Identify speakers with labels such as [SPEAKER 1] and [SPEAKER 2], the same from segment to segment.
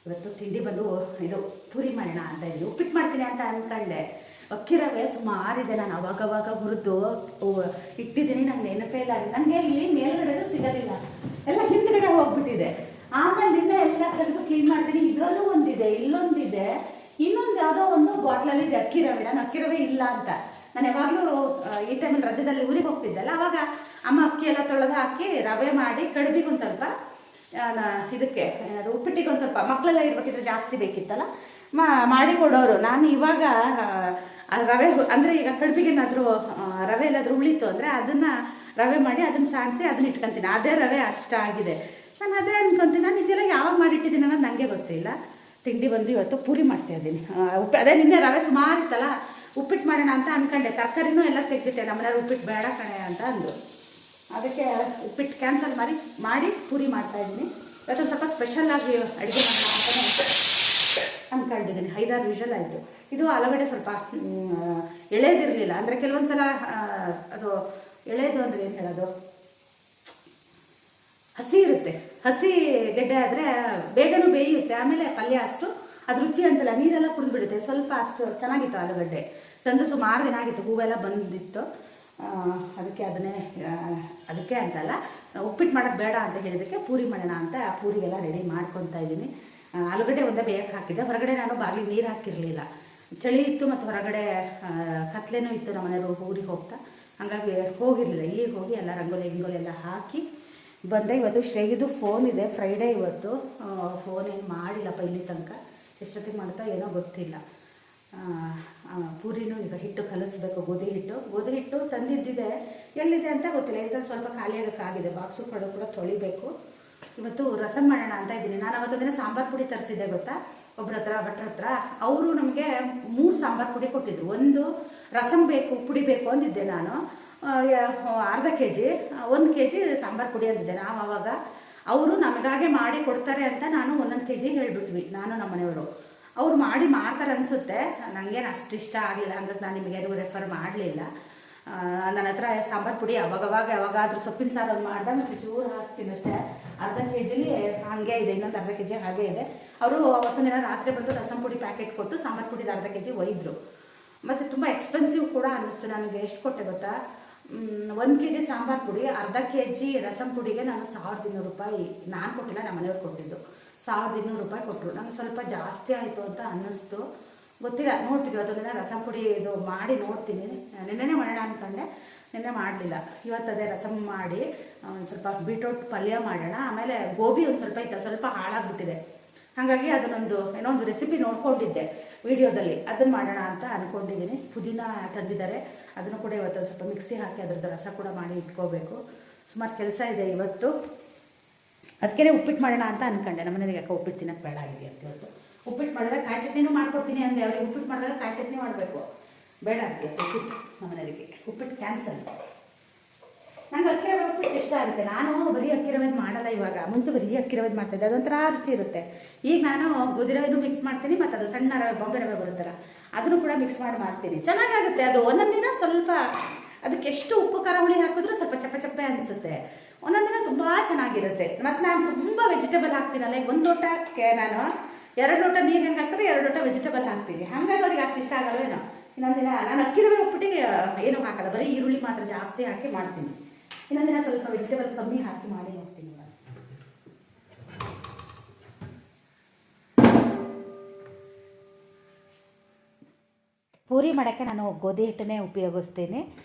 [SPEAKER 1] ಇವತ್ತು ತಿಂಡಿ ಬಂದು ಇದು ಪೂರಿ ಮಾಡೋಣ ಅಂತ ಇದ್ವಿ. ಉಪ್ಪಿಟ್ಟು ಮಾಡ್ತೀನಿ ಅಂತ ಅಂದ್ಕೊಂಡೆ. ಅಕ್ಕಿ ರವೆ ಸುಮಾರಿದೆ, ನಾನು ಅವಾಗವಾಗ ಹುರಿದು ಇಟ್ಟಿದ್ದೀನಿ. ನಂಗೆ ನೆನಪೇ ಇಲ್ಲ. ನನಗೆ ಇಲ್ಲಿ ಮೇಲ್ಗಡೆ ಸಿಗೋದಿಲ್ಲ, ಎಲ್ಲ ಹಿಂದ್ಗಡೆ ಹೋಗ್ಬಿಟ್ಟಿದೆ. ಆಮೇಲೆ ನಿನ್ನೆ ಎಲ್ಲ ತೆಗೆದು ಕ್ಲೀನ್ ಮಾಡ್ತೀನಿ. ಇದರಲ್ಲೂ ಒಂದಿದೆ, ಇಲ್ಲೊಂದಿದೆ, ಇನ್ನೊಂದು ಯಾವುದೋ ಒಂದು ಬಾಟ್ಲಲ್ಲಿ ಇದೆ ಅಕ್ಕಿ ರವೆ. ನಾನು ಅಕ್ಕಿ ರವೆ ಇಲ್ಲ ಅಂತ ನಾನು ಯಾವಾಗಲೂ ಈ ಟೈಮಲ್ಲಿ ರಜದಲ್ಲಿ ಊರಿಗೆ ಹೋಗ್ತಿದ್ದೆಲ್ಲ, ಅವಾಗ ಅಮ್ಮ ಅಕ್ಕಿ ಎಲ್ಲ ತೊಳೆದು ಹಾಕಿ ರವೆ ಮಾಡಿ ಕಡುಬಿಗೆ ಒಂದು ಸ್ವಲ್ಪ ಇದಕ್ಕೆ ಅದು ಉಪ್ಪಿಟ್ಟಿಗೆ ಒಂದು ಸ್ವಲ್ಪ ಮಕ್ಕಳೆಲ್ಲ ಇರ್ಬೇಕಿದ್ರೆ ಜಾಸ್ತಿ ಬೇಕಿತ್ತಲ್ಲ ಮಾಡಿ ಕೊಡೋರು. ನಾನು ಇವಾಗ ರವೆ ಅಂದರೆ ಈಗ ಕಡುಬಿಗೆ ಏನಾದರೂ ರವೆ ಎಲ್ಲಾದರೂ ಉಳಿತು ಅಂದರೆ ಅದನ್ನು ರವೆ ಮಾಡಿ ಅದನ್ನು ಸಾಣಿಸಿ ಅದನ್ನ ಇಟ್ಕೊತೀನಿ. ಅದೇ ರವೆ ಅಷ್ಟಾಗಿದೆ. ನಾನು ಅದೇ ಅನ್ಕೊತೀನಿ. ನಾನು ಇದೆಲ್ಲ ಯಾವಾಗ ಮಾಡಿಟ್ಟಿದ್ದೀನಿ ಅನ್ನೋದು ನನಗೆ ಗೊತ್ತಿಲ್ಲ. ತಿಂಡಿ ಬಂದು ಇವತ್ತು ಪೂರಿ ಮಾಡ್ತಾ ಇದ್ದೀನಿ. ಅದೇ ನಿನ್ನೆ ರವೆ ಸುಮಾರು ಇತ್ತಲ್ಲ, ಉಪ್ಪಿಟ್ಟು ಮಾಡೋಣ ಅಂತ ಅಂದ್ಕೊಂಡೆ. ತರಕಾರಿನೂ ಎಲ್ಲ ತೆಗೆದಿಟ್ಟೆ. ನಮ್ಮನೆಯವ್ರು ಉಪ್ಪಿಟ್ಟು ಬೇಡ ಕಣೆ ಅಂತ ಅಂದರು. ಅದಕ್ಕೆ ಉಪ್ಪಿಟ್ಟು ಕ್ಯಾನ್ಸಲ್ ಮಾಡಿ ಪೂರಿ ಮಾಡ್ತಾಯಿದ್ದೀನಿ. ಇವತ್ತು ಸ್ವಲ್ಪ ಸ್ಪೆಷಲ್ಲಾಗಿ ಅಡುಗೆ ಮಾಡೋಣ ಅಂತಲೇ ಅಂದ್ಕೊಂಡಿದ್ದೀನಿ. 5-6 ವಿಷಲ್ ಆಯಿತು. ಇದು ಆಲೂಗಡ್ಡೆ ಸ್ವಲ್ಪ ಎಳೆದಿರಲಿಲ್ಲ. ಅಂದರೆ ಕೆಲವೊಂದು ಸಲ ಅದು ಎಳೆದು ಅಂದರೆ ಏನು ಹೇಳೋದು, ಹಸಿ ಇರುತ್ತೆ. ಹಸಿ ಗೆಡ್ಡೆ ಆದರೆ ಬೇಗನೂ ಬೇಯುತ್ತೆ, ಆಮೇಲೆ ಪಲ್ಯ ಅಷ್ಟು ಅದು ರುಚಿ ಅಂತಲ್ಲ, ನೀರೆಲ್ಲ ಕುಡಿದು ಬಿಡುತ್ತೆ. ಸ್ವಲ್ಪ ಅಷ್ಟು ಚೆನ್ನಾಗಿತ್ತು ಆಲೂಗಡ್ಡೆ. ತಂದು ಸುಮಾರು ದಿನ ಆಗಿತ್ತು, ಹೂವೆಲ್ಲ ಬಂದಿತ್ತು. ಅದಕ್ಕೆ ಅಂತಲ್ಲ, ಉಪ್ಪಿಟ್ಟು ಮಾಡೋದು ಬೇಡ ಅಂತ ಹೇಳಿದಕ್ಕೆ ಪೂರಿ ಮಾಡೋಣ ಅಂತ ಪೂರಿಗೆಲ್ಲ ರೆಡಿ ಮಾಡ್ಕೊತಾ ಇದ್ದೀನಿ. ಆಲೂಗಡ್ಡೆ ಒಂದೇ ಬೇಯಕ್ಕೆ ಹಾಕಿದ್ದೆ. ಹೊರಗಡೆ ನಾನು ಬಾಗಿಲಿಗೆ ನೀರು ಹಾಕಿರಲಿಲ್ಲ, ಚಳಿ ಇತ್ತು ಮತ್ತು ಹೊರಗಡೆ ಕತ್ಲೇನೂ ಇತ್ತು. ನಮ್ಮ ಮನೆಯವರು ಊರಿಗೆ ಹೋಗ್ತಾ, ಹಾಗಾಗಿ ಹೋಗಿರಲಿಲ್ಲ. ಈಗ ಹೋಗಿ ಎಲ್ಲ ರಂಗೋಲಿ ಎಲ್ಲ ಹಾಕಿ ಬಂದೆ. ಇವತ್ತು ಶ್ರೇಗಿದು ಫೋನ್ ಇದೆ, ಫ್ರೈಡೇ ಇವತ್ತು. ಫೋನ್ ಏನು ಮಾಡಿಲ್ಲಪ್ಪ ಇಲ್ಲಿ ತನಕ. ಎಷ್ಟೊತ್ತಿಗೆ ಮಾಡ್ತಾ ಏನೋ ಗೊತ್ತಿಲ್ಲ. ಪೂರಿನೂ ಈಗ ಹಿಟ್ಟು ಕಲಿಸ್ಬೇಕು, ಗೋಧಿ ಹಿಟ್ಟು ತಂದಿದ್ದಿದೆ, ಎಲ್ಲಿದೆ ಅಂತ ಗೊತ್ತಿಲ್ಲ. ಇದರಲ್ಲಿ ಸ್ವಲ್ಪ ಖಾಲಿ ಆಗೋಕ್ಕಾಗಿದೆ. ಬಾಕ್ಸು ಕೂಡ ತೊಳಿಬೇಕು. ಇವತ್ತು ರಸಮ್ ಮಾಡೋಣ ಅಂತ ಇದ್ದೀನಿ. ನಾನು ಅವತ್ತೊಂದಿನ ಸಾಂಬಾರು ಪುಡಿ ತರಿಸಿದ್ದೆ ಗೊತ್ತಾ, ಭಟ್ರ ಹತ್ರ. ಅವರು ನಮಗೆ 3 ಸಾಂಬಾರು ಪುಡಿ ಕೊಟ್ಟಿದ್ರು. ಒಂದು ರಸಮ್ ಪುಡಿ ಬೇಕು ಅಂದಿದ್ದೆ ನಾನು, ಅರ್ಧ kg, 1 kg ಸಾಂಬಾರು ಪುಡಿ ಅಂದಿದ್ದೆ. ನಾವು ಅವಾಗ ಅವರು ನಮಗಾಗೆ ಮಾಡಿ ಕೊಡ್ತಾರೆ ಅಂತ ನಾನು 1 kg ಹೇಳಿಬಿಟ್ವಿ, ನಾನು ನಮ್ಮ ಮನೆಯವರು. ಅವ್ರು ಮಾಡಿ ಮಾಡ್ತಾರೆ ಅನಿಸುತ್ತೆ. ನನಗೇನು ಅಷ್ಟು ಇಷ್ಟ ಆಗಲಿಲ್ಲ, ಹಂಗಾಗಿ ನಾನು ನಿಮಗೆ ಯಾರಿಗೂ ರೆಫರ್ ಮಾಡಲಿಲ್ಲ. ನನ್ನ ಹತ್ರ ಸಾಂಬಾರು ಪುಡಿ ಯಾವಾಗಾದರೂ ಸೊಪ್ಪಿನ ಸಾರು ಒಂದು ಮಾಡಿದೆ, ಮತ್ತು ಚೂರು ಹಾಕ್ತೀನಿ ಅಷ್ಟೇ. ಅರ್ಧ kgಲಿ ಹಾಗೆ ಇದೆ, ಇನ್ನೊಂದು ಅರ್ಧ kg ಹಾಗೆ ಇದೆ. ಅವರು ಅವತ್ತೊಂದು ದಿನ ರಾತ್ರಿ ಬಂದು ರಸಂ ಪುಡಿ ಪ್ಯಾಕೆಟ್ ಕೊಟ್ಟು ಸಾಂಬಾರು ಪುಡಿದ ಅರ್ಧ kg ಒಯ್ದರು. ಮತ್ತು ತುಂಬ ಎಕ್ಸ್ಪೆನ್ಸಿವ್ ಕೂಡ ಅನ್ನಿಸ್ತು ನನಗೆ. ಎಷ್ಟು ಕೊಟ್ಟೆ ಗೊತ್ತಾ, 1 kg ಸಾಂಬಾರು ಪುಡಿ, ಅರ್ಧ kg ರಸಂ ಪುಡಿಗೆ ನಾನು 1200 ರೂಪಾಯಿ. ನಾನು ಕೊಟ್ಟಿಲ್ಲ, ನಮ್ಮ ಮನೆಯವ್ರು ಕೊಟ್ಟಿದ್ದು. 1200 ರೂಪಾಯಿ ಕೊಟ್ಟರು. ನನಗೆ ಸ್ವಲ್ಪ ಜಾಸ್ತಿ ಆಯಿತು ಅಂತ ಅನ್ನಿಸ್ತು, ಗೊತ್ತಿಲ್ಲ. ನೋಡ್ತೀನಿ ಇವತ್ತೊಂದಿನ ರಸಂ ಪುಡಿ ಇದು ಮಾಡಿ ನೋಡ್ತೀನಿ. ನಿನ್ನೆನೇ ಮಾಡೋಣ ಅಂದ್ಕೊಂಡೆ, ನಿನ್ನೆ ಮಾಡಲಿಲ್ಲ. ಇವತ್ತದೇ ರಸಮ್ ಮಾಡಿ ಒಂದು ಸ್ವಲ್ಪ ಬೀಟ್ರೋಟ್ ಪಲ್ಯ ಮಾಡೋಣ. ಆಮೇಲೆ ಗೋಬಿ ಒಂದು ಸ್ವಲ್ಪ ಇತ್ತು, ಸ್ವಲ್ಪ ಹಾಳಾಗ್ಬಿಟ್ಟಿದೆ. ಹಾಗಾಗಿ ಏನೋ ಒಂದು ರೆಸಿಪಿ ನೋಡ್ಕೊಂಡಿದ್ದೆ ವಿಡಿಯೋದಲ್ಲಿ, ಅದನ್ನು ಮಾಡೋಣ ಅಂತ ಅಂದ್ಕೊಂಡಿದ್ದೀನಿ. ಪುದೀನ ತಂದಿದ್ದಾರೆ, ಅದನ್ನು ಕೂಡ ಇವತ್ತು ಸ್ವಲ್ಪ ಮಿಕ್ಸಿ ಹಾಕಿ ಅದರದ್ದು ರಸ ಕೂಡ ಮಾಡಿ ಇಟ್ಕೋಬೇಕು. ಸುಮಾರು ಕೆಲಸ ಇದೆ ಇವತ್ತು. ಅದಕ್ಕೆ ಉಪ್ಪಿಟ್ಟು ಮಾಡೋಣ ಅಂತ ಅಂದ್ಕೊಂಡೆ. ನಮ್ಮ ಮನೆಗೆ ಯಾಕೆ ಉಪ್ಪಿಟ್ಟು ತಿನ್ನೋಕ್ಕೆ ಬೇಡ ಆಗಿದೆ ಅಂತ. ಇವತ್ತು ಉಪ್ಪಿಟ್ಟು ಮಾಡಿದ್ರೆ ಕಾಯಿ ಚಟ್ನಿನೂ ಮಾಡ್ಕೊಡ್ತೀನಿ ಅಂದೆ. ಅವ್ರಿಗೆ ಉಪ್ಪಿಟ್ಟು ಮಾಡಿದಾಗ ಕಾಯಿ ಚಟ್ನಿ ಮಾಡಬೇಕು, ಬೇಡ ಅಂತ ಉಪ್ಪಿಟ್ಟು. ನಮ್ಮ ಮನೆಯವರಿಗೆ ಉಪ್ಪಿಟ್ಟು ಕ್ಯಾನ್ಸಲ್. ನಂಗೆ ಅಕ್ಕಿ ರವೆ ಉಪ್ಪಿಟ್ಟು ಇಷ್ಟ ಆಗುತ್ತೆ. ನಾನು ಬರೀ ಅಕ್ಕಿ ರವೆದು ಮಾಡಲ್ಲ ಇವಾಗ. ಮುಂಚೆ ಬರೀ ಅಕ್ಕಿ ರವೆದು ಮಾಡ್ತಾಯಿದ್ದೆ, ಅದೊಂಥರ ರುಚಿ ಇರುತ್ತೆ. ಈಗ ನಾನು ಗೋಧಿ ರವೆನೂ ಮಿಕ್ಸ್ ಮಾಡ್ತೀನಿ, ಮತ್ತು ಅದು ಸಣ್ಣ ರವೆ, ಬಾಂಬೆ ರವೆ ಬರುತ್ತಲ್ಲ, ಅದನ್ನು ಕೂಡ ಮಿಕ್ಸ್ ಮಾಡ್ತೀನಿ. ಚೆನ್ನಾಗಾಗುತ್ತೆ ಅದು. ಒಂದೊಂದು ದಿನ ಸ್ವಲ್ಪ ಅದಕ್ಕೆ ಎಷ್ಟು ಉಪ್ಪು ಖಾರ ಹುಳಿ ಹಾಕಿದ್ರೂ ಸ್ವಲ್ಪ ಚಪ್ಪೆ ಅನಿಸುತ್ತೆ. ಒಂದೊಂದು ದಿನ ತುಂಬ ಚೆನ್ನಾಗಿರುತ್ತೆ. ಮತ್ತು ನಾನು ತುಂಬ ವೆಜಿಟೇಬಲ್ ಹಾಕ್ತೀನಲ್ಲ. ಈಗ 1 ಲೋಟಕ್ಕೆ ನಾನು 2 ಲೋಟ ನೀರು ಹೆಂಗೆ ಹಾಕ್ತಾರೆ, 2 ಲೋಟ ವೆಜಿಟೇಬಲ್ ಹಾಕ್ತೀನಿ. ಹಾಗಾಗಿ ಅವ್ರಿಗೆ ಅಷ್ಟು ಇಷ್ಟ ಆಗಲ್ವೇನೋ. ಇನ್ನೊಂದು ದಿನ ನಾನು ಅಕ್ಕಿ ರವೆ ಉಪ್ಪಿಟ್ಟಿಗೆ ಏನೂ ಹಾಕಲ್ಲ, ಬರೀ ಈರುಳ್ಳಿ ಮಾತ್ರ ಜಾಸ್ತಿ ಹಾಕಿ ಮಾಡ್ತೀನಿ. ಇನ್ನೊಂದು ದಿನ ಸ್ವಲ್ಪ ವೆಜಿಟೇಬಲ್ ಕಮ್ಮಿ ಹಾಕಿ ಮಾಡಿ ನೋಡ್ತೀನಿ. ಪೂರಿ ಮಾಡೋಕ್ಕೆ ನಾನು ಗೋಧಿ ಹಿಟ್ಟನ್ನೇ ಉಪಯೋಗಿಸ್ತೀನಿ.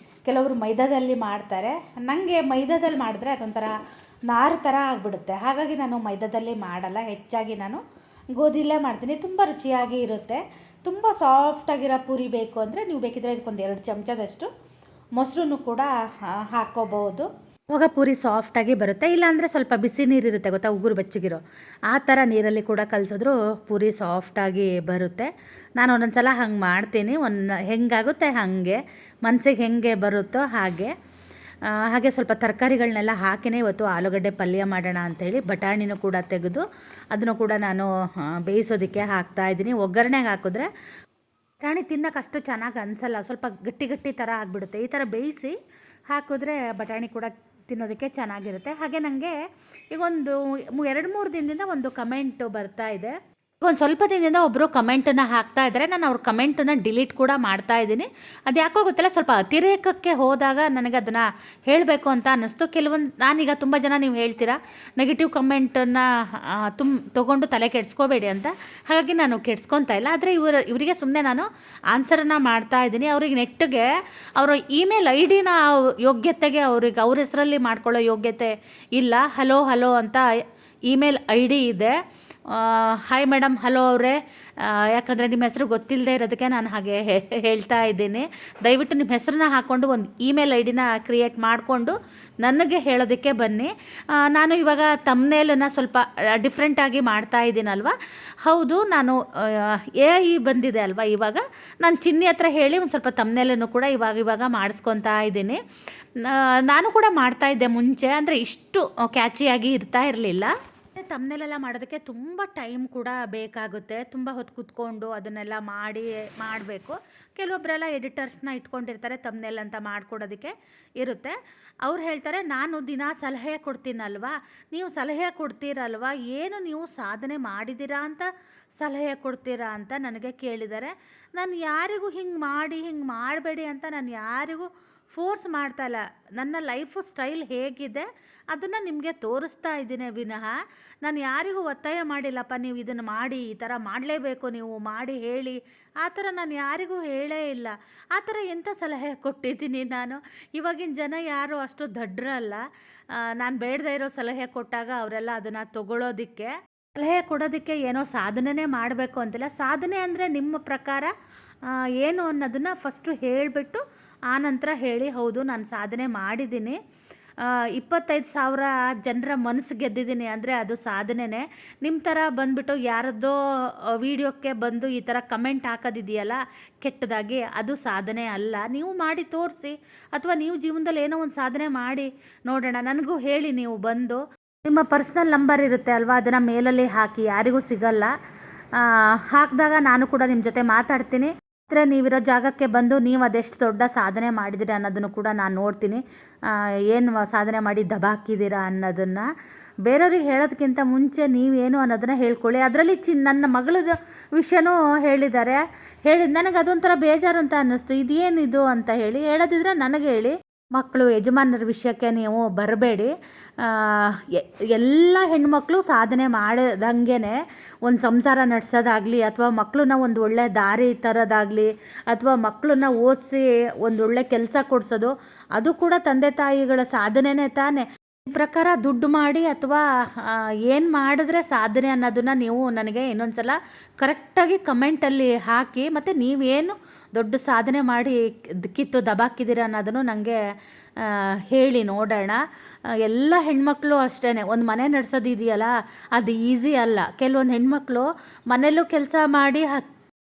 [SPEAKER 1] ಕೆಲವರು ಮೈದಾದಲ್ಲಿ ಮಾಡ್ತಾರೆ. ನನಗೆ ಮೈದಾದಲ್ಲಿ ಮಾಡಿದ್ರೆ ಅದೊಂಥರ ನಾರು ಥರ ಆಗಿಬಿಡುತ್ತೆ. ಹಾಗಾಗಿ ನಾನು ಮೈದಾದಲ್ಲಿ ಮಾಡಲ್ಲ, ಹೆಚ್ಚಾಗಿ ನಾನು ಗೋಧಿಲೇ ಮಾಡ್ತೀನಿ. ತುಂಬ ರುಚಿಯಾಗಿ ಇರುತ್ತೆ. ತುಂಬ ಸಾಫ್ಟಾಗಿರೋ ಪೂರಿ ಬೇಕು ಅಂದರೆ ನೀವು ಬೇಕಿದ್ರೆ ಇದಕ್ಕೊಂದು 2 ಚಮಚದಷ್ಟು ಮೊಸರು ಕೂಡ ಹಾಕ್ಕೋಬಹುದು. ಆವಾಗ ಪೂರಿ ಸಾಫ್ಟಾಗಿ ಬರುತ್ತೆ. ಇಲ್ಲಾಂದರೆ ಸ್ವಲ್ಪ ಬಿಸಿ ನೀರಿರುತ್ತೆ ಗೊತ್ತಾ, ಉಗುರು ಬೆಚ್ಚಗಿರೋ ಆ ಥರ ನೀರಲ್ಲಿ ಕೂಡ ಕಲಸಿದ್ರು ಪೂರಿ ಸಾಫ್ಟಾಗಿ ಬರುತ್ತೆ. ನಾನು ಒಂದೊಂದು ಸಲ ಹಂಗೆ ಮಾಡ್ತೀನಿ. ಹೆಂಗಾಗುತ್ತೆ ಹಾಗೆ, ಮನಸ್ಸಿಗೆ ಹೆಂಗೆ ಬರುತ್ತೋ ಹಾಗೆ. ಸ್ವಲ್ಪ ತರಕಾರಿಗಳನ್ನೆಲ್ಲ ಹಾಕಿನೇ ಇವತ್ತು ಆಲೂಗಡ್ಡೆ ಪಲ್ಯ ಮಾಡೋಣ ಅಂಥೇಳಿ ಬಟಾಣಿನೂ ಕೂಡ ತೆಗೆದು ಅದನ್ನು ಕೂಡ ನಾನು ಬೇಯಿಸೋದಕ್ಕೆ ಹಾಕ್ತಾಯಿದ್ದೀನಿ. ಒಗ್ಗರಣೆಗೆ ಹಾಕಿದ್ರೆ ಬಟಾಣಿ ತಿನ್ನೋಕೆ ಅಷ್ಟು ಚೆನ್ನಾಗಿ ಅನಿಸಲ್ಲ, ಸ್ವಲ್ಪ ಗಟ್ಟಿ ಥರ ಆಗಿಬಿಡುತ್ತೆ. ಈ ಥರ ಬೇಯಿಸಿ ಹಾಕಿದ್ರೆ ಬಟಾಣಿ ಕೂಡ ತಿನ್ನೋದಕ್ಕೆ ಚೆನ್ನಾಗಿರುತ್ತೆ. ಹಾಗೆ ನನಗೆ ಈಗ ಒಂದು 2-3 ದಿನದಿಂದ ಒಂದು ಕಮೆಂಟು ಬರ್ತಾ ಇದೆ,
[SPEAKER 2] ಒಂದು ಸ್ವಲ್ಪ ದಿನದಿಂದ ಒಬ್ಬರು ಕಮೆಂಟನ್ನು ಹಾಕ್ತಾ ಇದ್ದಾರೆ. ನಾನು ಅವ್ರ ಕಮೆಂಟನ್ನು ಡಿಲೀಟ್ ಕೂಡ ಮಾಡ್ತಾ ಇದ್ದೀನಿ. ಅದು ಯಾಕೋ ಗೊತ್ತಿಲ್ಲ, ಸ್ವಲ್ಪ ಅತಿರೇಕಕ್ಕೆ ಹೋದಾಗ ನನಗೆ ಅದನ್ನು ಹೇಳಬೇಕು ಅಂತ ಅನ್ನಿಸ್ತು. ಕೆಲವೊಂದು ನಾನೀಗ ತುಂಬ ಜನ ನೀವು ಹೇಳ್ತೀರಾ ನೆಗೆಟಿವ್ ಕಮೆಂಟನ್ನು ತೊಗೊಂಡು ತಲೆ ಕೆಡಿಸ್ಕೋಬೇಡಿ ಅಂತ, ಹಾಗಾಗಿ ನಾನು ಕೆಡಿಸ್ಕೊತಾ ಇಲ್ಲ. ಆದರೆ ಇವರಿಗೆ ಸುಮ್ಮನೆ ನಾನು ಆನ್ಸರನ್ನು ಮಾಡ್ತಾ ಇದ್ದೀನಿ. ಅವ್ರಿಗೆ ನೆಟ್ಟಿಗೆ ಅವರ ಇಮೇಲ್ ಐ ಡಿನ ಯೋಗ್ಯತೆಗೆ ಅವ್ರಿಗೆ ಅವ್ರ ಹೆಸರಲ್ಲಿ ಮಾಡ್ಕೊಳ್ಳೋ ಯೋಗ್ಯತೆ ಇಲ್ಲ. ಹಲೋ ಅಂತ ಇಮೇಲ್ ಐ ಡಿ ಇದೆ. ಹಾಯ್ ಮೇಡಮ್, ಹಲೋ ಅವರೇ, ಯಾಕಂದರೆ ನಿಮ್ಮ ಹೆಸರು ಗೊತ್ತಿಲ್ಲದೆ ಇರೋದಕ್ಕೆ ನಾನು ಹಾಗೆ ಹೇಳ್ತಾ ಇದ್ದೀನಿ. ದಯವಿಟ್ಟು ನಿಮ್ಮ ಹೆಸರನ್ನ ಹಾಕ್ಕೊಂಡು ಒಂದು ಇಮೇಲ್ ಐ ಡಿನ ಕ್ರಿಯೇಟ್ ಮಾಡಿಕೊಂಡು ನನಗೆ ಹೇಳೋದಕ್ಕೆ ಬನ್ನಿ. ನಾನು ಇವಾಗ ತಮ್ನೇಲನ್ನು ಸ್ವಲ್ಪ ಡಿಫ್ರೆಂಟಾಗಿ ಮಾಡ್ತಾ ಇದ್ದೀನಲ್ವ. ಹೌದು, ನಾನು AI ಬಂದಿದೆ ಅಲ್ವಾ, ಇವಾಗ ನಾನು ಚಿನ್ನಿ ಹತ್ರ ಹೇಳಿ ಒಂದು ಸ್ವಲ್ಪ ತಮ್ನೇಲನ್ನು ಕೂಡ ಇವಾಗ ಮಾಡಿಸ್ಕೊತಾ ಇದ್ದೀನಿ. ನಾನು ಕೂಡ ಮಾಡ್ತಾಯಿದ್ದೆ ಮುಂಚೆ, ಅಂದರೆ ಇಷ್ಟು ಕ್ಯಾಚಿಯಾಗಿ ಇರ್ತಾ ಇರಲಿಲ್ಲ. ತಮ್ನೇಲೆಲ್ಲ ಮಾಡೋದಕ್ಕೆ ತುಂಬ ಟೈಮ್ ಕೂಡ ಬೇಕಾಗುತ್ತೆ. ತುಂಬ ಹೊತ್ತು ಕೂತ್ಕೊಂಡು ಅದನ್ನೆಲ್ಲ ಮಾಡಬೇಕು. ಕೆಲವೊಬ್ಬರೆಲ್ಲ ಎಡಿಟರ್ಸ್ನ ಇಟ್ಕೊಂಡಿರ್ತಾರೆ, ತಮ್ನೇಲ್ ಅಂತ ಮಾಡಿಕೊಡೋದಕ್ಕೆ ಇರುತ್ತೆ. ಅವ್ರು ಹೇಳ್ತಾರೆ, ನಾನು ದಿನ ಸಲಹೆ ಕೊಡ್ತೀನಲ್ವಾ, ನೀವು ಸಲಹೆ ಕೊಡ್ತೀರಲ್ವಾ, ಏನು ನೀವು ಸಾಧನೆ ಮಾಡಿದ್ದೀರಾ ಅಂತ ಸಲಹೆ ಕೊಡ್ತೀರಾ ಅಂತ ನನಗೆ ಕೇಳಿದ್ದಾರೆ. ನಾನು ಯಾರಿಗೂ ಹಿಂಗೆ ಮಾಡಬೇಡಿ ಅಂತ ನಾನು ಯಾರಿಗೂ ಫೋರ್ಸ್ ಮಾಡ್ತಾಯಿಲ್ಲ. ನನ್ನ ಲೈಫು ಸ್ಟೈಲ್ ಹೇಗಿದೆ ಅದನ್ನು ನಿಮಗೆ ತೋರಿಸ್ತಾ ಇದ್ದೀನಿ ವಿನಃ ನಾನು ಯಾರಿಗೂ ಒತ್ತಾಯ ಮಾಡಿಲ್ಲಪ್ಪ, ನೀವು ಇದನ್ನು ಮಾಡಿ, ಈ ಥರ ಮಾಡಲೇಬೇಕು, ನೀವು ಮಾಡಿ ಹೇಳಿ, ಆ ಥರ ನಾನು ಯಾರಿಗೂ ಹೇಳೇ ಇಲ್ಲ. ಆ ಥರ ಎಂಥ ಸಲಹೆ ಕೊಟ್ಟಿದ್ದೀನಿ ನಾನು? ಇವಾಗಿನ ಜನ ಯಾರು ಅಷ್ಟು ದಡ್ರಲ್ಲ. ನಾನು ಬೇಡದೇ ಇರೋ ಸಲಹೆ ಕೊಟ್ಟಾಗ ಅವರೆಲ್ಲ ಅದನ್ನು ತಗೊಳ್ಳೋದಕ್ಕೆ, ಸಲಹೆ ಕೊಡೋದಕ್ಕೆ ಏನೋ ಸಾಧನೆ ಮಾಡಬೇಕು ಅಂತಿಲ್ಲ. ಸಾಧನೆ ಅಂದರೆ ನಿಮ್ಮ ಪ್ರಕಾರ ಏನು ಅನ್ನೋದನ್ನು ಫಸ್ಟು ಹೇಳಿಬಿಟ್ಟು ಆನಂತರ ಹೇಳಿ, ಹೌದು ನಾನು ಸಾಧನೆ ಮಾಡಿದ್ದೀನಿ, 25,000 ಜನರ ಮನಸ್ಸು ಗೆದ್ದಿದ್ದೀನಿ ಅಂದರೆ ಅದು ಸಾಧನೆನೇ. ನಿಮ್ಮ ಥರ ಬಂದುಬಿಟ್ಟು ಯಾರದ್ದೋ ವೀಡಿಯೋಕ್ಕೆ ಬಂದು ಈ ಥರ ಕಮೆಂಟ್ ಹಾಕೋದಿದೆಯಲ್ಲ ಕೆಟ್ಟದಾಗಿ, ಅದು ಸಾಧನೆ ಅಲ್ಲ. ನೀವು ಮಾಡಿ ತೋರಿಸಿ, ಅಥವಾ ನೀವು ಜೀವನದಲ್ಲಿ ಏನೋ ಒಂದು ಸಾಧನೆ ಮಾಡಿ ನೋಡೋಣ. ನನಗೂ ಹೇಳಿ, ನೀವು ಬಂದು ನಿಮ್ಮ ಪರ್ಸ್ನಲ್ ನಂಬರ್ ಇರುತ್ತೆ ಅಲ್ವಾ, ಅದನ್ನು ಮೇಲಲ್ಲಿ ಹಾಕಿ, ಯಾರಿಗೂ ಸಿಗಲ್ಲ. ಹಾಕಿದಾಗ ನಾನು ಕೂಡ ನಿಮ್ಮ ಜೊತೆ ಮಾತಾಡ್ತೀನಿ. ಆದರೆ ನೀವಿರೋ ಜಾಗಕ್ಕೆ ಬಂದು ನೀವು ಅದೆಷ್ಟು ದೊಡ್ಡ ಸಾಧನೆ ಮಾಡಿದ್ದೀರಾ ಅನ್ನೋದನ್ನು ಕೂಡ ನಾನು ನೋಡ್ತೀನಿ. ಏನು ಸಾಧನೆ ಮಾಡಿ ದಬಾಕಿದ್ದೀರಾ ಅನ್ನೋದನ್ನು ಬೇರೆಯವ್ರಿಗೆ ಹೇಳೋದಕ್ಕಿಂತ ಮುಂಚೆ ನೀವೇನು ಅನ್ನೋದನ್ನು ಹೇಳ್ಕೊಳ್ಳಿ. ಅದರಲ್ಲಿ ನನ್ನ ಮಗಳದ ವಿಷಯನೂ ಹೇಳಿದ್ದಾರೆ. ನನಗೆ ಅದೊಂಥರ ಬೇಜಾರು ಅಂತ ಅನ್ನಿಸ್ತು. ಇದೇನಿದು ಅಂತ ಹೇಳೋದಿದ್ರೆ ನನಗೆ ಹೇಳಿ. ಮಕ್ಕಳು ಯಜಮಾನರ ವಿಷಯಕ್ಕೆ ನೀವು ಬರಬೇಡಿ. ಎಲ್ಲ ಹೆಣ್ಮಕ್ಳು ಸಾಧನೆ ಮಾಡಿದಂಗೆ ಒಂದು ಸಂಸಾರ ನಡೆಸೋದಾಗಲಿ, ಅಥವಾ ಮಕ್ಕಳನ್ನ ಒಂದು ಒಳ್ಳೆ ದಾರಿ ತರೋದಾಗಲಿ, ಅಥವಾ ಮಕ್ಕಳನ್ನ ಓದಿಸಿ ಒಂದು ಒಳ್ಳೆ ಕೆಲಸ ಕೊಡಿಸೋದು, ಅದು ಕೂಡ ತಂದೆ ತಾಯಿಗಳ ಸಾಧನೆನೇ ತಾನೇ. ಈ ಪ್ರಕಾರ ದುಡ್ಡು ಮಾಡಿ ಅಥವಾ ಏನು ಮಾಡಿದ್ರೆ ಸಾಧನೆ ಅನ್ನೋದನ್ನು ನೀವು ನನಗೆ ಇನ್ನೊಂದು ಸಲ ಕರೆಕ್ಟಾಗಿ ಕಮೆಂಟಲ್ಲಿ ಹಾಕಿ, ಮತ್ತು ನೀವೇನು ದೊಡ್ಡ ಸಾಧನೆ ಮಾಡಿ ಕಿತ್ತು ದಬಾಕಿದ್ದೀರ ಅನ್ನೋದನ್ನು ನನಗೆ ಹೇಳಿ ನೋಡೋಣ. ಎಲ್ಲ ಹೆಣ್ಮಕ್ಳು ಅಷ್ಟೇ, ಒಂದು ಮನೆ ನಡೆಸೋದಿದೆಯಲ್ಲ ಅದು ಈಸಿ ಅಲ್ಲ. ಕೆಲವೊಂದು ಹೆಣ್ಮಕ್ಳು ಮನೆಯಲ್ಲೂ ಕೆಲಸ ಮಾಡಿ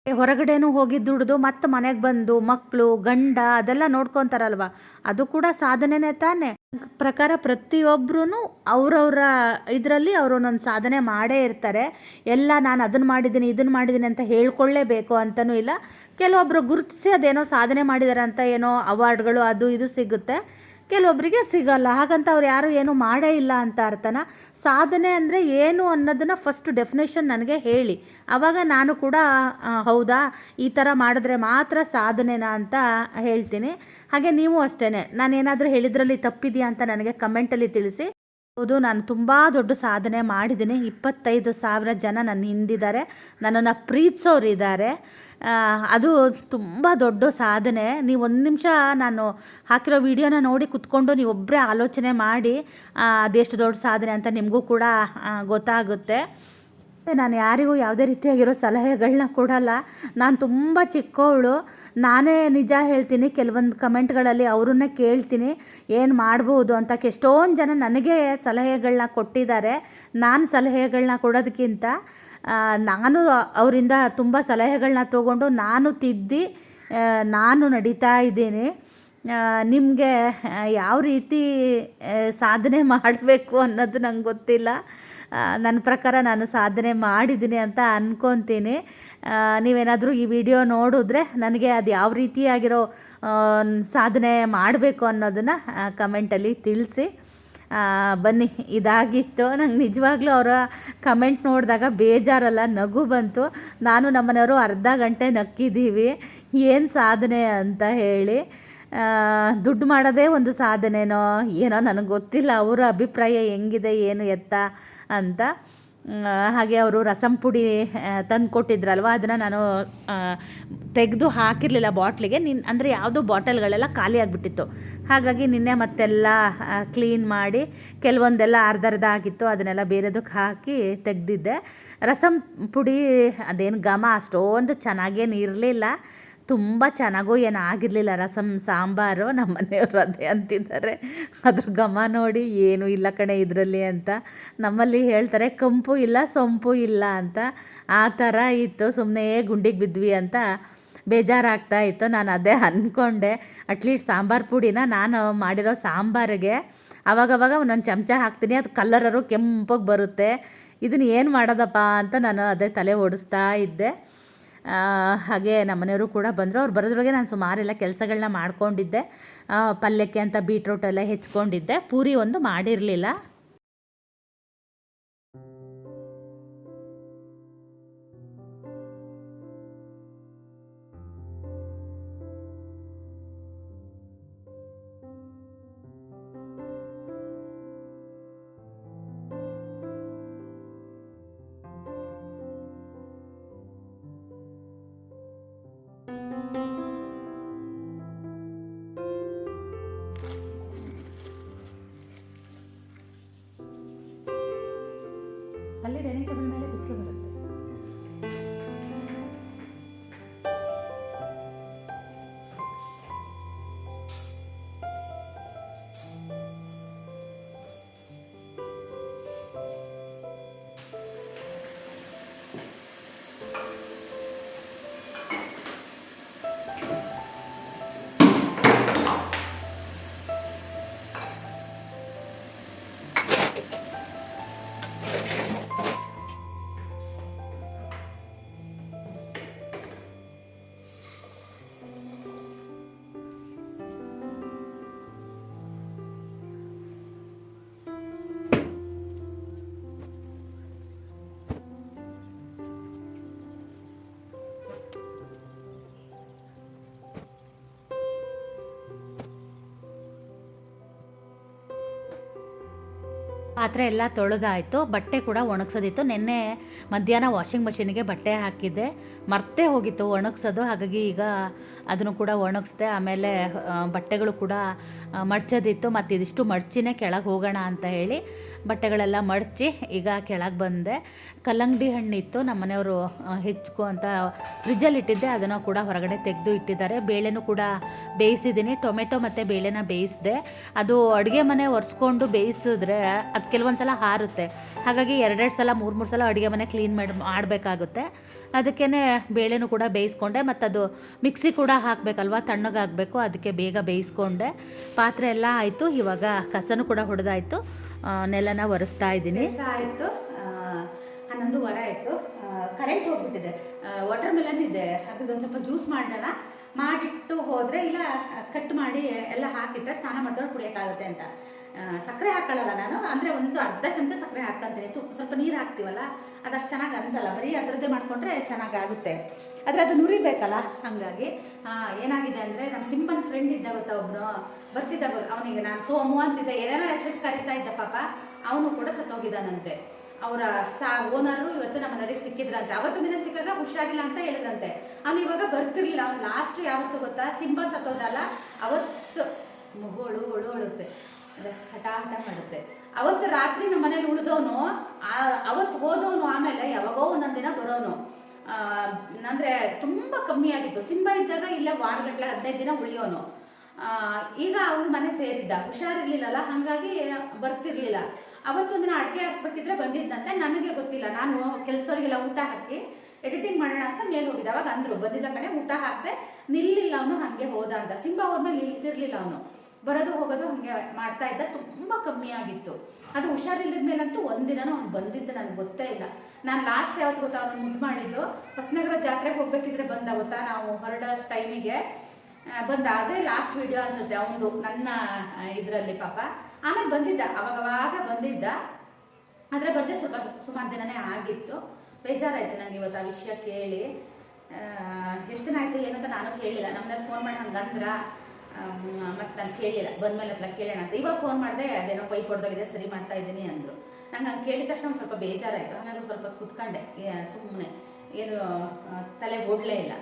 [SPEAKER 2] ಹೊರಗಡೆನೂ ಹೋಗಿ ದುಡಿದು ಮತ್ತೆ ಮನೆಗೆ ಬಂದು ಮಕ್ಕಳು ಗಂಡ ಅದೆಲ್ಲ ನೋಡ್ಕೊತಾರಲ್ವ, ಅದು ಕೂಡ ಸಾಧನೆನೇ ತಾನೇ. ಪ್ರಕಾರ ಪ್ರತಿಯೊಬ್ಬರೂ ಅವ್ರವ್ರ ಇದರಲ್ಲಿ ಒಂದೊಂದು ಸಾಧನೆ ಮಾಡೇ ಇರ್ತಾರೆ. ಎಲ್ಲ ನಾನು ಅದನ್ನು ಮಾಡಿದ್ದೀನಿ ಇದನ್ನು ಮಾಡಿದ್ದೀನಿ ಅಂತ ಹೇಳ್ಕೊಳ್ಳೇಬೇಕು ಅಂತಲೂ ಇಲ್ಲ. ಕೆಲವೊಬ್ಬರು ಗುರುತಿಸಿ ಅದೇನೋ ಸಾಧನೆ ಮಾಡಿದ್ದಾರೆ ಅಂತ ಏನೋ ಅವಾರ್ಡ್ಗಳು ಅದು ಇದು ಸಿಗುತ್ತೆ, ಕೆಲವೊಬ್ಬರಿಗೆ ಸಿಗಲ್ಲ. ಹಾಗಂತ ಅವ್ರು ಯಾರು ಏನೂ ಮಾಡೇ ಇಲ್ಲ ಅಂತ ಅರ್ಥನ. ಸಾಧನೆ ಅಂದರೆ ಏನು ಅನ್ನೋದನ್ನು ಫಸ್ಟ್ ಡೆಫಿನೇಷನ್ ನನಗೆ ಹೇಳಿ, ಆವಾಗ ನಾನು ಕೂಡ ಹೌದಾ ಈ ಥರ ಮಾಡಿದ್ರೆ ಮಾತ್ರ ಸಾಧನೆನಾ ಅಂತ ಹೇಳ್ತೀನಿ. ಹಾಗೆ ನೀವು ಅಷ್ಟೇ, ನಾನೇನಾದರೂ ಹೇಳಿದ್ರಲ್ಲಿ ತಪ್ಪಿದೆಯಾ ಅಂತ ನನಗೆ ಕಮೆಂಟಲ್ಲಿ ತಿಳಿಸಿ. ಹೌದು, ನಾನು ತುಂಬ ದೊಡ್ಡ ಸಾಧನೆ ಮಾಡಿದ್ದೀನಿ. 25,000 ಜನ ನನ್ನ ಹಿಂದಿದ್ದಾರೆ, ನನ್ನನ್ನು ಪ್ರೀತಿಸೋರಿದ್ದಾರೆ. ಅದು ತುಂಬ ದೊಡ್ಡ ಸಾಧನೆ. ನೀವು ಒಂದು ನಿಮಿಷ ನಾನು ಹಾಕಿರೋ ವಿಡಿಯೋನ ನೋಡಿ ಕುತ್ಕೊಂಡು ನೀವೊಬ್ಬರೇ ಆಲೋಚನೆ ಮಾಡಿ ಅದೆಷ್ಟು ದೊಡ್ಡ ಸಾಧನೆ ಅಂತ ನಿಮಗೂ ಕೂಡ ಗೊತ್ತಾಗುತ್ತೆ. ನಾನು ಯಾರಿಗೂ ಯಾವುದೇ ರೀತಿಯಾಗಿರೋ ಸಲಹೆಗಳನ್ನ ಕೊಡಲ್ಲ. ನಾನು ತುಂಬ ಚಿಕ್ಕವಳು, ನಾನೇ ನಿಜ ಹೇಳ್ತೀನಿ. ಕೆಲವೊಂದು ಕಮೆಂಟ್ಗಳಲ್ಲಿ ಅವರನ್ನೇ ಕೇಳ್ತೀನಿ ಏನು ಮಾಡ್ಬೋದು ಅಂತ. ಎಷ್ಟೊಂದು ಜನ ನನಗೆ ಸಲಹೆಗಳನ್ನ ಕೊಟ್ಟಿದ್ದಾರೆ. ನಾನು ಸಲಹೆಗಳನ್ನ ಕೊಡೋದಕ್ಕಿಂತ ನಾನು ಅವರಿಂದ ತುಂಬ ಸಲಹೆಗಳನ್ನ ತೊಗೊಂಡು ನಾನು ತಿದ್ದಿ ನಾನು ನಡೀತಾ ಇದ್ದೀನಿ. ನಿಮಗೆ ಯಾವ ರೀತಿ ಸಾಧನೆ ಮಾಡಬೇಕು ಅನ್ನೋದು ನಂಗೆ ಗೊತ್ತಿಲ್ಲ. ನನ್ನ ಪ್ರಕಾರ ನಾನು ಸಾಧನೆ ಮಾಡಿದ್ದೀನಿ ಅಂತ ಅಂದ್ಕೊತೀನಿ. ನೀವೇನಾದರೂ ಈ ವಿಡಿಯೋ ನೋಡಿದ್ರೆ ನನಗೆ ಅದು ಯಾವ ರೀತಿಯಾಗಿರೋ ಸಾಧನೆ ಮಾಡಬೇಕು ಅನ್ನೋದನ್ನು ಕಮೆಂಟಲ್ಲಿ ತಿಳಿಸಿ. ಬನ್ನಿ ಇದಾಗಿತ್ತು. ನಂಗೆ ನಿಜವಾಗ್ಲೂ ಅವರ ಕಮೆಂಟ್ ನೋಡಿದಾಗ ಬೇಜಾರಲ್ಲ, ನಗು ಬಂತು. ನಾನು ನಮ್ಮನೆಯವರು ಅರ್ಧ ಗಂಟೆ ನಕ್ಕಿದ್ದೀವಿ, ಏನು ಸಾಧನೆ ಅಂತ ಹೇಳಿ. ದುಡ್ಡು ಮಾಡೋದೇ ಒಂದು ಸಾಧನೆನೋ ಏನೋ ನನಗೆ ಗೊತ್ತಿಲ್ಲ, ಅವರ ಅಭಿಪ್ರಾಯ ಹೆಂಗಿದೆ ಏನು ಎತ್ತ ಅಂತ. ಹಾಗೆ ಅವರು ರಸಂ ಪುಡಿ ತಂದು ಕೊಟ್ಟಿದ್ರಲ್ವ, ಅದನ್ನು ನಾನು ತೆಗೆದು ಹಾಕಿರಲಿಲ್ಲ ಬಾಟ್ಲಿಗೆ. ಅಂದರೆ ಯಾವುದೋ ಬಾಟಲ್ಗಳೆಲ್ಲ ಖಾಲಿ ಆಗಿಬಿಟ್ಟಿತ್ತು. ಹಾಗಾಗಿ ನಿನ್ನೆ ಮತ್ತೆಲ್ಲ ಕ್ಲೀನ್ ಮಾಡಿ ಕೆಲವೊಂದೆಲ್ಲ ಅರ್ಧ ಆಗಿತ್ತು, ಅದನ್ನೆಲ್ಲ ಬೇರೆದಕ್ಕೆ ಹಾಕಿ ತೆಗೆದಿದ್ದೆ. ರಸಂ ಪುಡಿ ಅದೇನು ಘಮ ಅಷ್ಟೊಂದು ಚೆನ್ನಾಗೇನು ಇರಲಿಲ್ಲ, ತುಂಬ ಚೆನ್ನಾಗೂ ಏನು ಆಗಿರಲಿಲ್ಲ. ರಸಂ ಸಾಂಬಾರು ನಮ್ಮ ಮನೆಯವರು ಅದೇ ಅಂತಿದ್ದಾರೆ, ಅದ್ರ ಘಮ ನೋಡಿ ಏನು ಇಲ್ಲ ಕಣೆ ಇದರಲ್ಲಿ ಅಂತ. ನಮ್ಮಲ್ಲಿ ಹೇಳ್ತಾರೆ ಕಂಪು ಇಲ್ಲ ಸೊಂಪು ಇಲ್ಲ ಅಂತ, ಆ ಥರ ಇತ್ತು. ಸುಮ್ಮನೆ ಗುಂಡಿಗೆ ಬಿದ್ವಿ ಅಂತ ಬೇಜಾರಾಗ್ತಾ ಇತ್ತು. ನಾನು ಅದೇ ಅಂದ್ಕೊಂಡೆ, ಅಟ್ಲೀಸ್ಟ್ ಸಾಂಬಾರು ಪುಡಿನ ನಾನು ಮಾಡಿರೋ ಸಾಂಬಾರಿಗೆ ಆವಾಗವಾಗ ಒಂದೊಂದು ಚಮಚ ಹಾಕ್ತೀನಿ, ಅದು ಕಲ್ಲರರು ಕೆಂಪಗೆ ಬರುತ್ತೆ. ಇದನ್ನು ಏನು ಮಾಡೋದಪ್ಪ ಅಂತ ನಾನು ಅದೇ ತಲೆ ಓಡಿಸ್ತಾ ಇದ್ದೆ. ಹಾಗೆ ನಮ್ಮನೆಯವರು ಕೂಡ ಬಂದರು. ಅವ್ರು ಬರೋದ್ರೊಳಗೆ ನಾನು ಸುಮಾರೆಲ್ಲ ಕೆಲಸಗಳನ್ನ ಮಾಡ್ಕೊಂಡಿದ್ದೆ. ಪಲ್ಯಕ್ಕೆ ಅಂತ ಬೀಟ್ರೂಟ್ ಎಲ್ಲ ಹೆಚ್ಕೊಂಡಿದ್ದೆ. ಪೂರಿ ಒಂದು ಮಾಡಿರಲಿಲ್ಲ.
[SPEAKER 1] ಅಲ್ಲಿ ಡೈನಿಂಗ್ ಟೇಬಲ್ ಮೇಲೆ ಬಿಸಿಲು ಬರುತ್ತೆ.
[SPEAKER 2] ಪಾತ್ರೆ ಎಲ್ಲ ತೊಳೆದಾಯಿತು, ಬಟ್ಟೆ ಕೂಡ ಒಣಗ್ಸೋದಿತ್ತು. ನಿನ್ನೆ ಮಧ್ಯಾಹ್ನ ವಾಷಿಂಗ್ ಮಷಿನಿಗೆ ಬಟ್ಟೆ ಹಾಕಿದ್ದೆ, ಮರ್ತೇ ಹೋಗಿತ್ತು ಒಣಗ್ಸೋದು. ಹಾಗಾಗಿ ಈಗ ಅದನ್ನು ಕೂಡ ಒಣಗಿಸ್ದೆ. ಆಮೇಲೆ ಬಟ್ಟೆಗಳು ಕೂಡ ಮಡ್ಚೋದಿತ್ತು, ಮತ್ತು ಇದಿಷ್ಟು ಮಡ್ಚಿನೇ ಕೆಳಗೆ ಹೋಗೋಣ ಅಂತ ಹೇಳಿ ಬಟ್ಟೆಗಳೆಲ್ಲ ಮಡಚಿ ಈಗ ಕೆಳಗೆ ಬಂದೆ. ಕಲ್ಲಂಗಡಿ ಹಣ್ಣಿತ್ತು, ನಮ್ಮ ಮನೆಯವರು ಹೆಚ್ಚು ಅಂತ ಫ್ರಿಜ್ಜಲ್ಲಿ ಇಟ್ಟಿದ್ದೆ, ಅದನ್ನು ಕೂಡ ಹೊರಗಡೆ ತೆಗೆದು ಇಟ್ಟಿದ್ದಾರೆ. ಬೇಳೆನೂ ಕೂಡ ಬೇಯಿಸಿದ್ದೀನಿ, ಟೊಮೆಟೊ ಮತ್ತು ಬೇಳೆನ ಬೇಯಿಸಿದೆ. ಅದು ಅಡುಗೆ ಮನೆ ಒರೆಸ್ಕೊಂಡು ಬೇಯಿಸಿದ್ರೆ ಅದು ಕೆಲವೊಂದು ಸಲ ಹಾರುತ್ತೆ. ಹಾಗಾಗಿ 2 ಸಲ 3 ಸಲ ಅಡುಗೆ ಮನೆ ಕ್ಲೀನ್ ಮಾಡಬೇಕಾಗುತ್ತೆ. ಅದಕ್ಕೇ ಬೇಳೆನೂ ಕೂಡ ಬೇಯಿಸ್ಕೊಂಡೆ, ಮತ್ತು ಅದು ಮಿಕ್ಸಿ ಕೂಡ ಹಾಕಬೇಕಲ್ವ, ತಣ್ಣಗಾಗಬೇಕು, ಅದಕ್ಕೆ ಬೇಗ ಬೇಯಿಸ್ಕೊಂಡೆ. ಪಾತ್ರೆ ಎಲ್ಲ ಆಯಿತು. ಇವಾಗ ಕಸನೂ ಕೂಡ ಹೊಡೆದಾಯಿತು, ನೆಲನ ಒರೆಸ್ತಾ ಇದ್ದೀನಿ.
[SPEAKER 1] ಆಯಿತು, 11:15 ಆಯಿತು. ಕರೆಂಟ್ ಹೋಗ್ಬಿಟ್ಟಿದೆ. ವಾಟರ್ ಮೆಲನ್ ಇದೆ, ಅದೊಂದು ಸ್ವಲ್ಪ ಜ್ಯೂಸ್ ಮಾಡೋಣ, ಮಾಡಿಟ್ಟು ಹೋದರೆ ಇಲ್ಲ ಕಟ್ ಮಾಡಿ ಎಲ್ಲ ಹಾಕಿಟ್ಟರೆ ಸ್ನಾನ ಮಾಡಿದ್ರೆ ಕುಡಿಯೋಕ್ಕಾಗುತ್ತೆ ಅಂತ. ಸಕ್ಕರೆ ಹಾಕೊಳ್ಳಲ್ಲ ನಾನು, ಅಂದರೆ ಒಂದು ಅರ್ಧ ಚಮಚ ಸಕ್ಕರೆ ಹಾಕ್ಕೊಂತೀನಿ. ಸ್ವಲ್ಪ ನೀರು ಹಾಕ್ತೀವಲ್ಲ, ಅದಷ್ಟು ಚೆನ್ನಾಗಿ ಅನಿಸಲ್ಲ, ಬರೀ ಅದರದ್ದೇ ಮಾಡಿಕೊಂಡ್ರೆ ಚೆನ್ನಾಗಾಗುತ್ತೆ. ಆದರೆ ಅದು ನುರಿಬೇಕಲ್ಲ, ಹಾಗಾಗಿ ಏನಾಗಿದೆ ಅಂದರೆ ನಮ್ಮ ಸಿಂಪಲ್ ಫ್ರೆಂಡ್ ಇದ್ದ ಗೊತ್ತಾ, ಒಬ್ಬನು ಬರ್ತಿದ್ದ, ಅವನಿಗೆ ನಾನು ಸೋಮು ಅಂತಿದ್ದೆ, ಏನೇನೋ ಹೆಸರು ಕರಿತಾ ಇದ್ದ ಪಾಪ, ಅವನು ಕೂಡ ಸತ್ತೋಗಿದ್ದಾನಂತೆ. ಅವರ ಓನರು ಇವತ್ತು ನಮ್ಮ ಮನೆಗೆ ಸಿಕ್ಕಿದ್ರಂತೆ. ಅವತ್ತು ದಿನ ಸಿಕ್ಕಾಗ ಹುಷಾರಿಲ್ಲ ಅಂತ ಹೇಳಿದ್ರಂತೆ. ಅವನು ಇವಾಗ ಬರ್ತಿರ್ಲಿಲ್ಲ. ಅವ್ನು ಲಾಸ್ಟ್ ಯಾವತ್ತು ಗೊತ್ತಾ, ಸಿಂಪಲ್ ಸತ್ತೋದಲ್ಲ ಅವತ್ತು, ಮಗಳು ಅಳುತ್ತೆ, ಅದೇ ಹಠ ಮಾಡುತ್ತೆ. ಅವತ್ತು ರಾತ್ರಿ ನಮ್ಮ ಮನೇಲಿ ಉಳಿದವನು, ಅವತ್ತು ಹೋದವನು, ಆಮೇಲೆ ಯಾವಾಗೋ ಒಂದೊಂದು ದಿನ ಬರೋನು. ಅಂದರೆ ತುಂಬ ಕಮ್ಮಿ ಆಗಿತ್ತು. ಸಿಂಬ ಇದ್ದಾಗ ಇಲ್ಲ ವಾರಗಟ್ಟಲೆ 15 ದಿನ ಉಳಿಯೋನು. ಈಗ ಅವ್ರ ಮನೆ ಸೇರಿದ್ದ, ಹುಷಾರಿರ್ಲಿಲ್ಲಲ್ಲ, ಹಾಗಾಗಿ ಬರ್ತಿರ್ಲಿಲ್ಲ. ಅವತ್ತೊಂದಿನ ಅಡುಗೆ ಹಾಕ್ಸ್ಬೇಕಿದ್ರೆ ಬಂದಿದ್ದಂತೆ, ನನಗೆ ಗೊತ್ತಿಲ್ಲ. ನಾನು ಕೆಲಸದವ್ರಿಗೆಲ್ಲ ಊಟ ಹಾಕಿ ಎಡಿಟಿಂಗ್ ಮಾಡೋಣ ಅಂತ ಮೇಲೆ ಹೋಗಿದ್ದೆ. ಅವಾಗ ಅಂದರು ಬಂದಿದ್ದ ಕಡೆ ಊಟ ಹಾಕಿದೆ, ನಿಲ್ಲಿಲ್ಲ ಅವನು, ಹಾಗೆ ಹೋದ ಅಂತ. ಸಿಂಬ ಹೋದ್ಮೇಲೆ ನಿಲ್ತಿರ್ಲಿಲ್ಲ ಅವನು, ಬರೋದು ಹೋಗೋದು ಹಾಗೆ ಮಾಡ್ತಾ ಇದ್ದ. ತುಂಬ ಕಮ್ಮಿ ಆಗಿತ್ತು. ಅದು ಹುಷಾರಿಲ್ಲದ ಮೇಲಂತೂ ಒಂದಿನ ಅವ್ನು ಬಂದಿದ್ದು ನನಗೆ ಗೊತ್ತೇ ಇಲ್ಲ. ನಾನು ಲಾಸ್ಟ್ ಯಾವತ್ತು ಗೊತ್ತಾ ಅವನು ಮುದ್ದು ಮಾಡಿದ್ದು, ಹೊಸನಗರ ಜಾತ್ರೆಗೆ ಹೋಗ್ಬೇಕಿದ್ರೆ ಬಂದ ಗೊತ್ತಾ, ನಾವು ಹೊರಡೋ ಟೈಮಿಗೆ ಬಂದ. ಅದೇ ಲಾಸ್ಟ್ ವಿಡಿಯೋ ಅನ್ಸುತ್ತೆ ಅವನು ನನ್ನ ಇದರಲ್ಲಿ ಪಾಪ. ಆಮೇಲೆ ಬಂದಿದ್ದ, ಅವಾಗ ಬಂದಿದ್ದ. ಆದರೆ ಬಂದೆ ಸ್ವಲ್ಪ ಸುಮಾರು ದಿನನೇ ಆಗಿತ್ತು. ಬೇಜಾರಾಯ್ತು ನನಗೆ ಇವತ್ತು ಆ ವಿಷಯ ಕೇಳಿ. ಎಷ್ಟು ದಿನ ಆಯಿತು ಏನಂತ ನಾನು ಕೇಳಿಲ್ಲ. ನಮ್ಮನ್ನ ಫೋನ್ ಮಾಡಿ ಹಂಗಂದ್ರ ಮತ್ತು ನಾನು ಕೇಳಿಲ್ಲ. ಬಂದಮೇಲೆ ಹತ್ರ ಕೇಳೋಣ ಅಂತ ಇವಾಗ ಫೋನ್ ಮಾಡಿದೆ. ಅದೇನೋ ಪೈಪ್ ಹೊಡೆದೋಗಿದೆ, ಸರಿ ಮಾಡ್ತಾ ಇದ್ದೀನಿ ಅಂದರು. ನಂಗೆ ಹಂಗೆ ಕೇಳಿದ ತಕ್ಷಣ ಒಂದು ಸ್ವಲ್ಪ ಬೇಜಾರಾಯಿತು. ನಾನು ಸ್ವಲ್ಪ ಕುತ್ಕೊಂಡೆ ಸುಮ್ಮನೆ, ಏನು ತಲೆ ಓಡಲೇ ಇಲ್ಲ.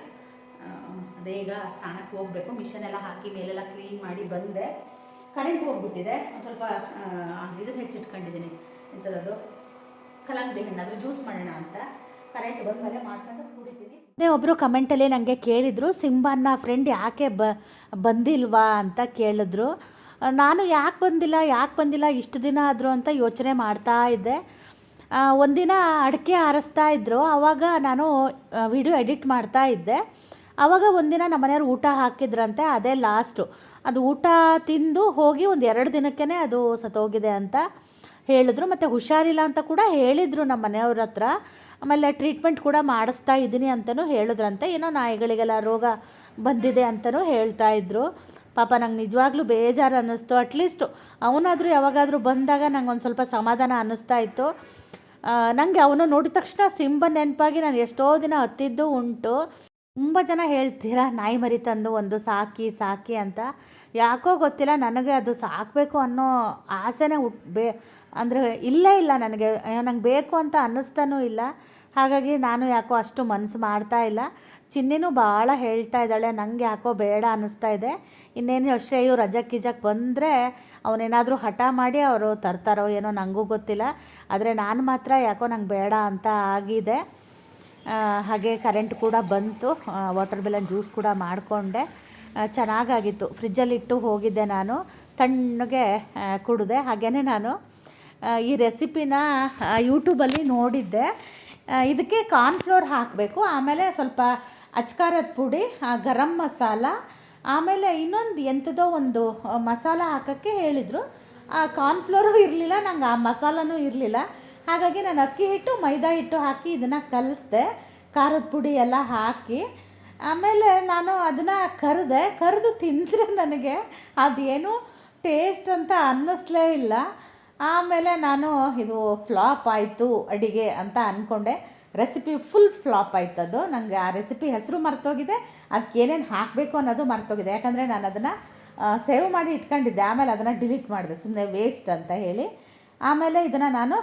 [SPEAKER 1] ಅದೇ ಈಗ ಸ್ನಾನಕ್ಕೆ ಹೋಗಬೇಕು. ಮಿಷನ್ ಎಲ್ಲ ಹಾಕಿ ಮೇಲೆಲ್ಲ ಕ್ಲೀನ್ ಮಾಡಿ ಬಂದೆ. ಕರೆಂಟ್ ಹೋಗ್ಬಿಟ್ಟಿದೆ. ಒಂದು ಸ್ವಲ್ಪ ಇದನ್ನು ಹೆಚ್ಚಿಟ್ಕೊಂಡಿದ್ದೀನಿ, ಇಂಥದ್ದು ಕಲ್ಲಂಗಡಿ ಹಣ್ಣು, ಅದ್ರ ಜ್ಯೂಸ್ ಮಾಡೋಣ ಅಂತ. ಕರೆಂಟ್ ಬಂದಮೇಲೆ ಮಾಡ್ಕೊಂಡು ಕುಡಿತೀನಿ.
[SPEAKER 2] ಒಬ್ಬರು ಕಮೆಂಟಲ್ಲಿ ನನಗೆ ಕೇಳಿದರು, ಸಿಂಬಾನ ಫ್ರೆಂಡ್ ಯಾಕೆ ಬಂದಿಲ್ವಾ ಅಂತ ಕೇಳಿದ್ರು. ನಾನು ಯಾಕೆ ಬಂದಿಲ್ಲ ಇಷ್ಟು ದಿನ ಆದರೂ ಅಂತ ಯೋಚನೆ ಮಾಡ್ತಾ ಇದ್ದೆ. ಒಂದಿನ ಅಡಿಕೆ ಆರಿಸ್ತಾ ಇದ್ದರು, ಆವಾಗ ನಾನು ವಿಡಿಯೋ ಎಡಿಟ್ ಮಾಡ್ತಾ ಇದ್ದೆ. ಆವಾಗ ಒಂದಿನ ನಮ್ಮ ಮನೆಯವ್ರು ಊಟ ಹಾಕಿದ್ರಂತೆ, ಅದೇ ಲಾಸ್ಟು. ಅದು ಊಟ ತಿಂದು ಹೋಗಿ ಒಂದು 2 ದಿನಕ್ಕೇ ಅದು ಸತ್ತೋಗಿದೆ ಅಂತ ಹೇಳಿದ್ರು. ಮತ್ತು ಹುಷಾರಿಲ್ಲ ಅಂತ ಕೂಡ ಹೇಳಿದರು ನಮ್ಮ ಮನೆಯವ್ರ ಹತ್ರ. ಆಮೇಲೆ ಟ್ರೀಟ್ಮೆಂಟ್ ಕೂಡ ಮಾಡಿಸ್ತಾ ಇದ್ದೀನಿ ಅಂತಲೂ ಹೇಳಿದ್ರಂತೆ. ಏನೋ ನಾಯಿಗಳಿಗೆಲ್ಲ ರೋಗ ಬಂದಿದೆ ಅಂತಲೂ ಹೇಳ್ತಾಯಿದ್ರು. ಪಾಪ ನಂಗೆ ನಿಜವಾಗ್ಲೂ ಬೇಜಾರು ಅನ್ನಿಸ್ತು. ಅಟ್ಲೀಸ್ಟು ಅವನಾದರೂ ಯಾವಾಗಾದರೂ ಬಂದಾಗ ನಂಗೆ ಒಂದು ಸ್ವಲ್ಪ ಸಮಾಧಾನ ಅನ್ನಿಸ್ತಾ ಇತ್ತು. ನನಗೆ ಅವನು ನೋಡಿದ ತಕ್ಷಣ ಸಿಂಬ ನೆನಪಾಗಿ ನಾನು ಎಷ್ಟೋ ದಿನ ಹತ್ತಿದ್ದು ಉಂಟು. ತುಂಬ ಜನ ಹೇಳ್ತೀರಾ ನಾಯಿ ಮರಿ ತಂದು ಒಂದು ಸಾಕಿ ಅಂತ. ಯಾಕೋ ಗೊತ್ತಿಲ್ಲ, ನನಗೆ ಅದು ಸಾಕಬೇಕು ಅನ್ನೋ ಆಸೆನೇ ಅಂದರೆ ಇಲ್ಲ ನನಗೆ ನಂಗೆ ಬೇಕು ಅಂತ ಅನ್ನಿಸ್ತಾನೂ ಇಲ್ಲ. ಹಾಗಾಗಿ ನಾನು ಯಾಕೋ ಅಷ್ಟು ಮನಸ್ಸು ಮಾಡ್ತಾ ಇಲ್ಲ. ಚಿನ್ನಿನೂ ಭಾಳ ಹೇಳ್ತಾ ಇದ್ದಾಳೆ, ನನಗೆ ಯಾಕೋ ಬೇಡ ಅನ್ನಿಸ್ತಾ ಇದೆ. ಇನ್ನೇನು ಶ್ರೇಯು ರಜಕ್ಕೆ ಬಂದರೆ ಅವನೇನಾದರೂ ಹಠ ಮಾಡಿ ಅವರು ತರ್ತಾರೋ ಏನೋ ನನಗೂ ಗೊತ್ತಿಲ್ಲ. ಆದರೆ ನಾನು ಮಾತ್ರ ಯಾಕೋ ನಂಗೆ ಬೇಡ ಅಂತ ಆಗಿದೆ. ಹಾಗೆ ಕರೆಂಟ್ ಕೂಡ ಬಂತು. ವಾಟರ್ ಮೆಲನ್ ಜ್ಯೂಸ್ ಕೂಡ ಮಾಡಿಕೊಂಡೆ, ಚೆನ್ನಾಗಾಗಿತ್ತು. ಫ್ರಿಜ್ಜಲ್ಲಿಟ್ಟು ಹೋಗಿದ್ದೆ ನಾನು, ತಣ್ಣಗೆ ಕುಡಿದೆ. ಹಾಗೆಯೇ ನಾನು ಈ ರೆಸಿಪಿನ ಯೂಟ್ಯೂಬಲ್ಲಿ ನೋಡಿದ್ದೆ. ಇದಕ್ಕೆ ಕಾರ್ನ್ಫ್ಲೋರ್ ಹಾಕಬೇಕು, ಆಮೇಲೆ ಸ್ವಲ್ಪ ಅಚ್ಕಾರದ ಪುಡಿ, ಗರಂ ಮಸಾಲ, ಆಮೇಲೆ ಇನ್ನೊಂದು ಎಂಥದೋ ಒಂದು ಮಸಾಲ ಹಾಕೋಕ್ಕೆ ಹೇಳಿದರು. ಕಾರ್ನ್ಫ್ಲೋರು ಇರಲಿಲ್ಲ, ನಂಗೆ ಆ ಮಸಾಲನೂ ಇರಲಿಲ್ಲ. ಹಾಗಾಗಿ ನಾನು ಅಕ್ಕಿ ಹಿಟ್ಟು ಮೈದಾ ಹಿಟ್ಟು ಹಾಕಿ ಇದನ್ನು ಕಲಿಸ್ದೆ, ಖಾರದ ಪುಡಿ ಎಲ್ಲ ಹಾಕಿ. ಆಮೇಲೆ ನಾನು ಅದನ್ನು ಕರೆದು ತಿಂದರೆ ನನಗೆ ಅದೇನು ಟೇಸ್ಟ್ ಅಂತ ಅನ್ನಿಸ್ಲೇ ಇಲ್ಲ. ಆಮೇಲೆ ನಾನು ಇದು ಫ್ಲಾಪ್ ಆಯಿತು ಅಡಿಗೆ ಅಂತ ಅಂದ್ಕೊಂಡೆ. ರೆಸಿಪಿ ಫುಲ್ ಫ್ಲಾಪ್ ಆಯ್ತದು. ನನಗೆ ಆ ರೆಸಿಪಿ ಹೆಸರು ಮರ್ತೋಗಿದೆ, ಅದಕ್ಕೆ ಏನೇನು ಹಾಕಬೇಕು ಅನ್ನೋದು ಮರ್ತೋಗಿದೆ. ಯಾಕಂದರೆ ನಾನು ಅದನ್ನು ಸೇವ್ ಮಾಡಿ ಇಟ್ಕೊಂಡಿದ್ದೆ, ಆಮೇಲೆ ಅದನ್ನು ಡಿಲೀಟ್ ಮಾಡಿದೆ ಸುಮ್ಮನೆ ವೇಸ್ಟ್ ಅಂತ ಹೇಳಿ. ಆಮೇಲೆ ಇದನ್ನು ನಾನು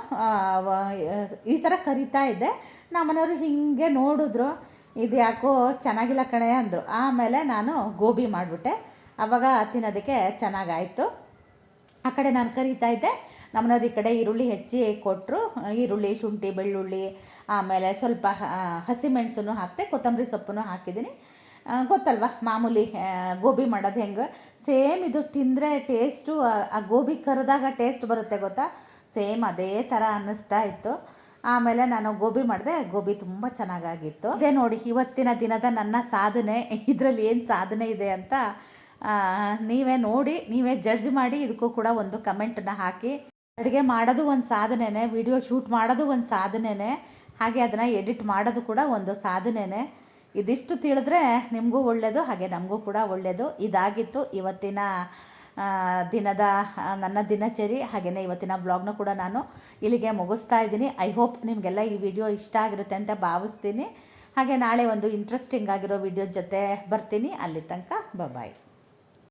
[SPEAKER 2] ಈ ಥರ ಕರಿತಾ ಇದ್ದೆ. ನಮ್ಮ ಮನೆಯವರು ಹೀಗೆ ನೋಡಿದ್ರು, ಇದು ಯಾಕೋ ಚೆನ್ನಾಗಿಲ್ಲ ಕಣೆ ಅಂದರು. ಆಮೇಲೆ ನಾನು ಗೋಬಿ ಮಾಡಿಬಿಟ್ಟೆ. ಆವಾಗ ತಿನ್ನೋದಕ್ಕೆ ಚೆನ್ನಾಗಾಯಿತು. ಆ ಕಡೆ ನಾನು ಕರಿತಾ ಇದ್ದೆ, ನಮ್ಮನೆಯವ್ರು ಈ ಕಡೆ ಈರುಳ್ಳಿ ಹೆಚ್ಚಿ ಕೊಟ್ಟರು. ಈರುಳ್ಳಿ, ಶುಂಠಿ, ಬೆಳ್ಳುಳ್ಳಿ, ಆಮೇಲೆ ಸ್ವಲ್ಪ ಹಸಿಮೆಣಸನ್ನು ಹಾಕ್ತೆ, ಕೊತ್ತಂಬರಿ ಸೊಪ್ಪನ್ನು ಹಾಕಿದ್ದೀನಿ. ಗೊತ್ತಲ್ವ ಮಾಮೂಲಿ ಗೋಬಿ ಮಾಡೋದು ಹೆಂಗೆ, ಸೇಮ್ ಇದು ತಿಂದರೆ ಟೇಸ್ಟು ಆ ಗೋಬಿ ಕರೆದಾಗ ಟೇಸ್ಟ್ ಬರುತ್ತೆ ಗೊತ್ತಾ, ಸೇಮ್ ಅದೇ ಥರ ಅನ್ನಿಸ್ತಾ ಇತ್ತು. ಆಮೇಲೆ ನಾನು ಗೋಬಿ ಮಾಡಿದೆ, ಗೋಬಿ ತುಂಬ ಚೆನ್ನಾಗಾಗಿತ್ತು. ಇದೇ ನೋಡಿ ಇವತ್ತಿನ ದಿನದ ನನ್ನ ಸಾಧನೆ. ಇದರಲ್ಲಿ ಏನು ಸಾಧನೆ ಇದೆ ಅಂತ ನೀವೇ ನೋಡಿ, ನೀವೇ ಜಡ್ಜ್ ಮಾಡಿ. ಇದಕ್ಕೂ ಕೂಡ ಒಂದು ಕಮೆಂಟನ್ನು ಹಾಕಿ. ಅಡುಗೆ ಮಾಡೋದು ಒಂದು ಸಾಧನೆನೇ, ವಿಡಿಯೋ ಶೂಟ್ ಮಾಡೋದು ಒಂದು ಸಾಧನೆನೇ, ಹಾಗೆ ಅದನ್ನು ಎಡಿಟ್ ಮಾಡೋದು ಕೂಡ ಒಂದು ಸಾಧನೆನೇ. ಇದಿಷ್ಟು ತಿಳಿದ್ರೆ ನಿಮಗೂ ಒಳ್ಳೆಯದು, ಹಾಗೆ ನಮಗೂ ಕೂಡ ಒಳ್ಳೆಯದು. ಇದಾಗಿತ್ತು ಇವತ್ತಿನ ದಿನದ ನನ್ನ ದಿನಚರಿ. ಹಾಗೆಯೇ ಇವತ್ತಿನ ವ್ಲಾಗ್ನ ಕೂಡ ನಾನು ಇಲ್ಲಿಗೆ ಮುಗಿಸ್ತಾ ಇದ್ದೀನಿ. ಐ ಹೋಪ್ ನಿಮಗೆಲ್ಲ ಈ ವಿಡಿಯೋ ಇಷ್ಟ ಆಗಿರುತ್ತೆ ಅಂತ ಭಾವಿಸ್ತೀನಿ. ಹಾಗೆ ನಾಳೆ ಒಂದು ಇಂಟ್ರೆಸ್ಟಿಂಗ್ ಆಗಿರೋ ವಿಡಿಯೋ ಜೊತೆ ಬರ್ತೀನಿ. ಅಲ್ಲಿ ತನಕ ಬಾಯ್.